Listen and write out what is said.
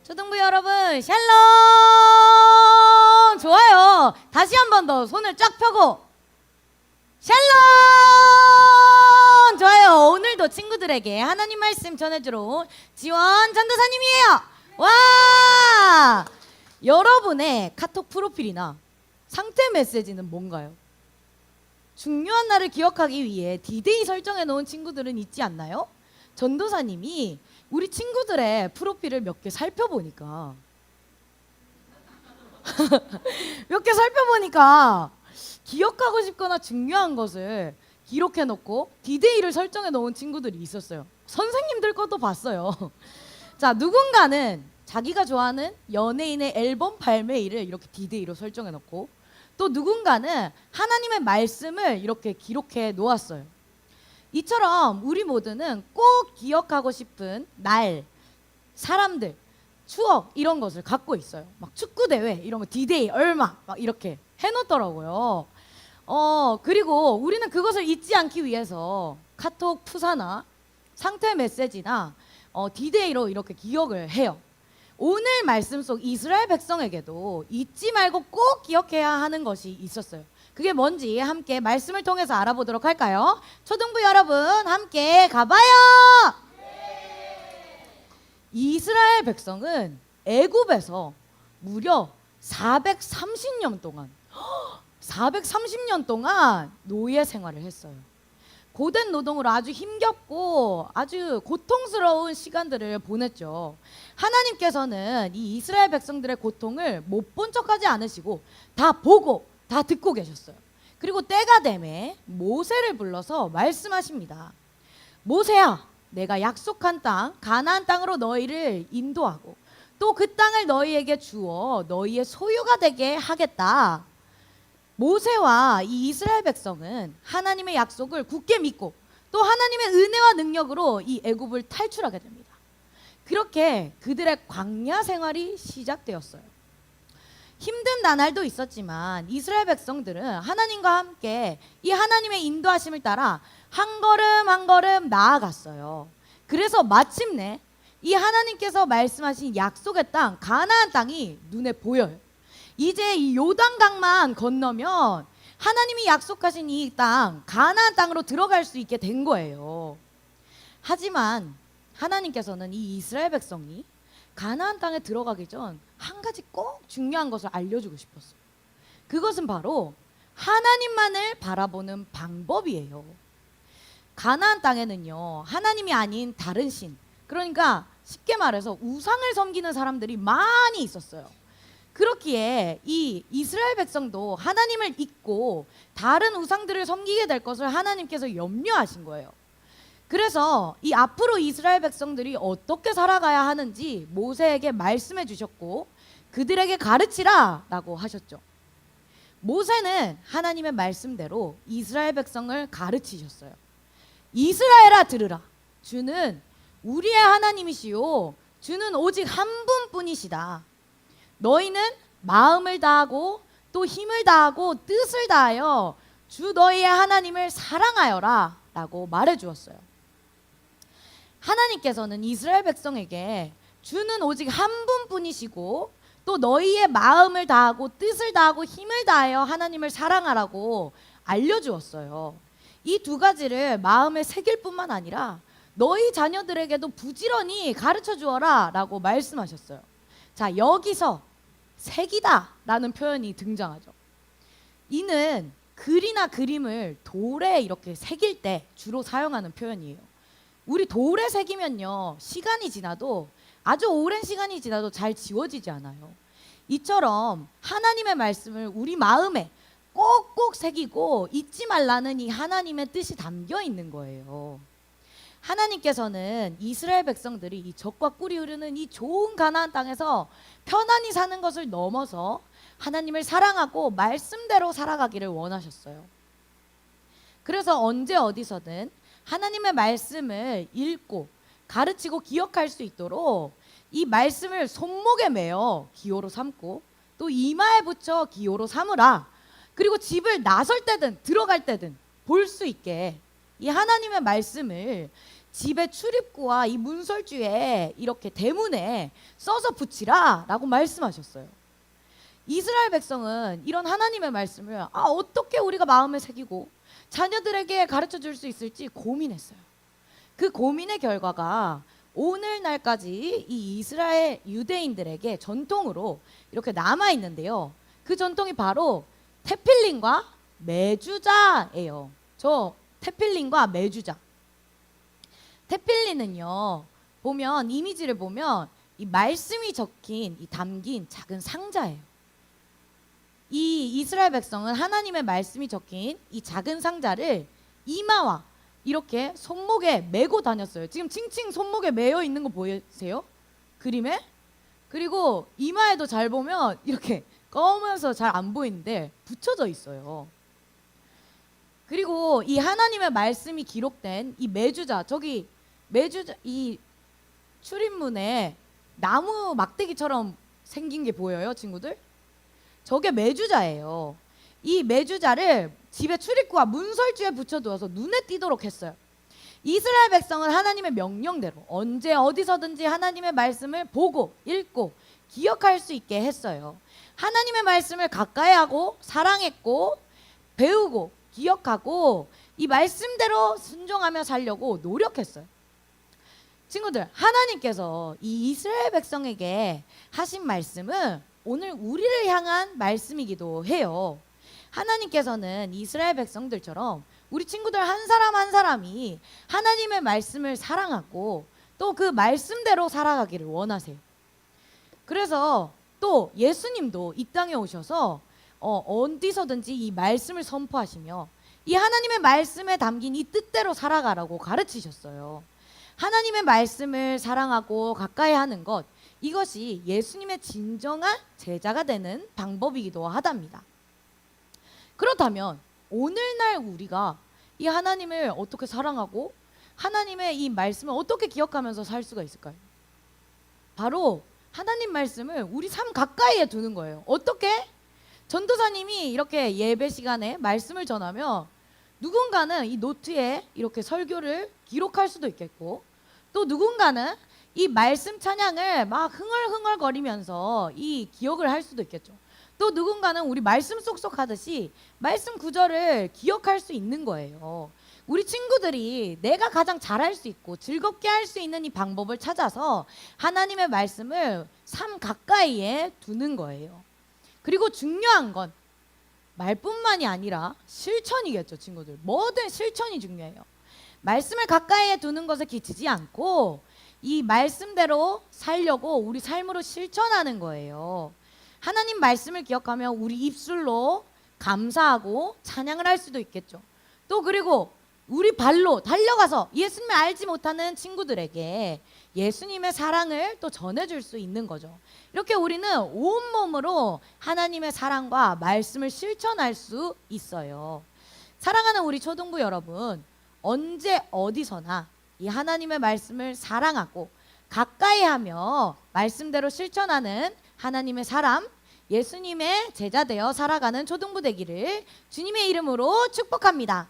초등부 여러분 샬롬. 좋아요. 다시 한 번 더 손을 쫙 펴고 샬롬. 좋아요. 오늘도 친구들에게 하나님 말씀 전해주러 온 지원 전도사님이에요. 와, 여러분의 카톡 프로필이나 상태 메시지는 뭔가요? 중요한 날을 기억하기 위해 디데이 설정해 놓은 친구들은 있지 않나요? 전도사님이 우리 친구들의 프로필을 몇 개 살펴보니까 기억하고 싶거나 중요한 것을 기록해 놓고 디데이를 설정해 놓은 친구들이 있었어요. 선생님들 것도 봤어요. 자, 누군가는 자기가 좋아하는 연예인의 앨범 발매일을 이렇게 디데이로 설정해 놓고, 또 누군가는 하나님의 말씀을 이렇게 기록해 놓았어요. 이처럼 우리 모두는 꼭 기억하고 싶은 날, 사람들, 추억 이런 것을 갖고 있어요. 막 축구대회 이런 거 디데이 얼마 막 이렇게 해놓더라고요. 그리고 우리는 그것을 잊지 않기 위해서 카톡 푸사나 상태 메시지나 디데이로 이렇게 기억을 해요. 오늘 말씀 속 이스라엘 백성에게도 잊지 말고 꼭 기억해야 하는 것이 있었어요. 그게 뭔지 함께 말씀을 통해서 알아보도록 할까요? 초등부 여러분 함께 가봐요. 이스라엘 백성은 애굽에서 무려 430년 동안 노예 생활을 했어요. 고된 노동으로 아주 힘겹고 아주 고통스러운 시간들을 보냈죠. 하나님께서는 이 이스라엘 백성들의 고통을 못 본 척하지 않으시고 다 보고 다 듣고 계셨어요. 그리고 때가 되매 모세를 불러서 말씀하십니다. 모세야, 내가 약속한 땅 가나안 땅으로 너희를 인도하고 또 그 땅을 너희에게 주어 너희의 소유가 되게 하겠다. 모세와 이 이스라엘 백성은 하나님의 약속을 굳게 믿고 또 하나님의 은혜와 능력으로 이 애굽을 탈출하게 됩니다. 그렇게 그들의 광야 생활이 시작되었어요. 힘든 나날도 있었지만 이스라엘 백성들은 하나님과 함께 이 하나님의 인도하심을 따라 한 걸음 한 걸음 나아갔어요. 그래서 마침내 이 하나님께서 말씀하신 약속의 땅 가나안 땅이 눈에 보여요. 이제 이 요단강만 건너면 하나님이 약속하신 이 땅 가나안 땅으로 들어갈 수 있게 된 거예요. 하지만 하나님께서는 이 이스라엘 백성이 가나안 땅에 들어가기 전 한 가지 꼭 중요한 것을 알려주고 싶었어요. 그것은 바로 하나님만을 바라보는 방법이에요. 가나안 땅에는요, 하나님이 아닌 다른 신, 그러니까 쉽게 말해서 우상을 섬기는 사람들이 많이 있었어요. 그렇기에 이 이스라엘 백성도 하나님을 잊고 다른 우상들을 섬기게 될 것을 하나님께서 염려하신 거예요. 그래서 이 앞으로 이스라엘 백성들이 어떻게 살아가야 하는지 모세에게 말씀해 주셨고 그들에게 가르치라 라고 하셨죠. 모세는 하나님의 말씀대로 이스라엘 백성을 가르치셨어요. 이스라엘아 들으라. 주는 우리의 하나님이시요 주는 오직 한 분뿐이시다. 너희는 마음을 다하고 또 힘을 다하고 뜻을 다하여 주 너희의 하나님을 사랑하여라 라고 말해 주었어요. 하나님께서는 이스라엘 백성에게 주는 오직 한 분뿐이시고 또 너희의 마음을 다하고 뜻을 다하고 힘을 다하여 하나님을 사랑하라고 알려주었어요. 이 두 가지를 마음에 새길 뿐만 아니라 너희 자녀들에게도 부지런히 가르쳐 주어라 라고 말씀하셨어요. 자, 여기서 새기다 라는 표현이 등장하죠. 이는 글이나 그림을 돌에 이렇게 새길 때 주로 사용하는 표현이에요. 우리 돌에 새기면요, 시간이 지나도 아주 오랜 시간이 지나도 잘 지워지지 않아요. 이처럼 하나님의 말씀을 우리 마음에 꼭꼭 새기고 잊지 말라는 이 하나님의 뜻이 담겨 있는 거예요. 하나님께서는 이스라엘 백성들이 이 젖과 꿀이 흐르는 이 좋은 가나안 땅에서 편안히 사는 것을 넘어서 하나님을 사랑하고 말씀대로 살아가기를 원하셨어요. 그래서 언제 어디서든 하나님의 말씀을 읽고 가르치고 기억할 수 있도록 이 말씀을 손목에 매어 기호로 삼고 또 이마에 붙여 기호로 삼으라. 그리고 집을 나설 때든 들어갈 때든 볼 수 있게 이 하나님의 말씀을 집의 출입구와 이 문설주에 이렇게 대문에 써서 붙이라 라고 말씀하셨어요. 이스라엘 백성은 이런 하나님의 말씀을 어떻게 우리가 마음에 새기고 자녀들에게 가르쳐 줄 수 있을지 고민했어요. 그 고민의 결과가 오늘날까지 이 이스라엘 유대인들에게 전통으로 이렇게 남아 있는데요. 그 전통이 바로 테필린과 메주자예요. 저 테필린과 메주자. 테필린은요, 보면 이미지를 보면 이 말씀이 적힌 이 담긴 작은 상자예요. 이 이스라엘 백성은 하나님의 말씀이 적힌 이 작은 상자를 이마와 이렇게 손목에 메고 다녔어요. 지금 칭칭 손목에 메어 있는 거 보이세요? 그림에? 그리고 이마에도 잘 보면 이렇게 검면서 잘 안 보이는데 붙여져 있어요. 그리고 이 하나님의 말씀이 기록된 이 메주자, 저기 메주자 이 출입문에 나무 막대기처럼 생긴 게 보여요, 친구들? 저게 메주자예요. 이 메주자를 집의 출입구와 문설주에 붙여두어서 눈에 띄도록 했어요. 이스라엘 백성은 하나님의 명령대로 언제 어디서든지 하나님의 말씀을 보고 읽고 기억할 수 있게 했어요. 하나님의 말씀을 가까이 하고 사랑했고 배우고 기억하고 이 말씀대로 순종하며 살려고 노력했어요. 친구들, 하나님께서 이 이스라엘 백성에게 하신 말씀은 오늘 우리를 향한 말씀이기도 해요. 하나님께서는 이스라엘 백성들처럼 우리 친구들 한 사람 한 사람이 하나님의 말씀을 사랑하고 또 그 말씀대로 살아가기를 원하세요. 그래서 또 예수님도 이 땅에 오셔서 어디서든지 이 말씀을 선포하시며 이 하나님의 말씀에 담긴 이 뜻대로 살아가라고 가르치셨어요. 하나님의 말씀을 사랑하고 가까이 하는 것, 이것이 예수님의 진정한 제자가 되는 방법이기도 하답니다. 그렇다면 오늘날 우리가 이 하나님을 어떻게 사랑하고 하나님의 이 말씀을 어떻게 기억하면서 살 수가 있을까요? 바로 하나님 말씀을 우리 삶 가까이에 두는 거예요. 어떻게? 전도사님이 이렇게 예배 시간에 말씀을 전하며 누군가는 이 노트에 이렇게 설교를 기록할 수도 있겠고 또 누군가는 이 말씀 찬양을 막 흥얼흥얼거리면서 이 기억을 할 수도 있겠죠. 또 누군가는 우리 말씀 쏙쏙 하듯이 말씀 구절을 기억할 수 있는 거예요. 우리 친구들이 내가 가장 잘할 수 있고 즐겁게 할 수 있는 이 방법을 찾아서 하나님의 말씀을 삶 가까이에 두는 거예요. 그리고 중요한 건 말뿐만이 아니라 실천이겠죠, 친구들. 뭐든 실천이 중요해요. 말씀을 가까이에 두는 것에 그치지 않고 이 말씀대로 살려고 우리 삶으로 실천하는 거예요. 하나님 말씀을 기억하며 우리 입술로 감사하고 찬양을 할 수도 있겠죠. 또 그리고 우리 발로 달려가서 예수님을 알지 못하는 친구들에게 예수님의 사랑을 또 전해줄 수 있는 거죠. 이렇게 우리는 온몸으로 하나님의 사랑과 말씀을 실천할 수 있어요. 사랑하는 우리 초등부 여러분, 언제 어디서나 이 하나님의 말씀을 사랑하고 가까이 하며 말씀대로 실천하는 하나님의 사람, 예수님의 제자 되어 살아가는 초등부 되기를 주님의 이름으로 축복합니다.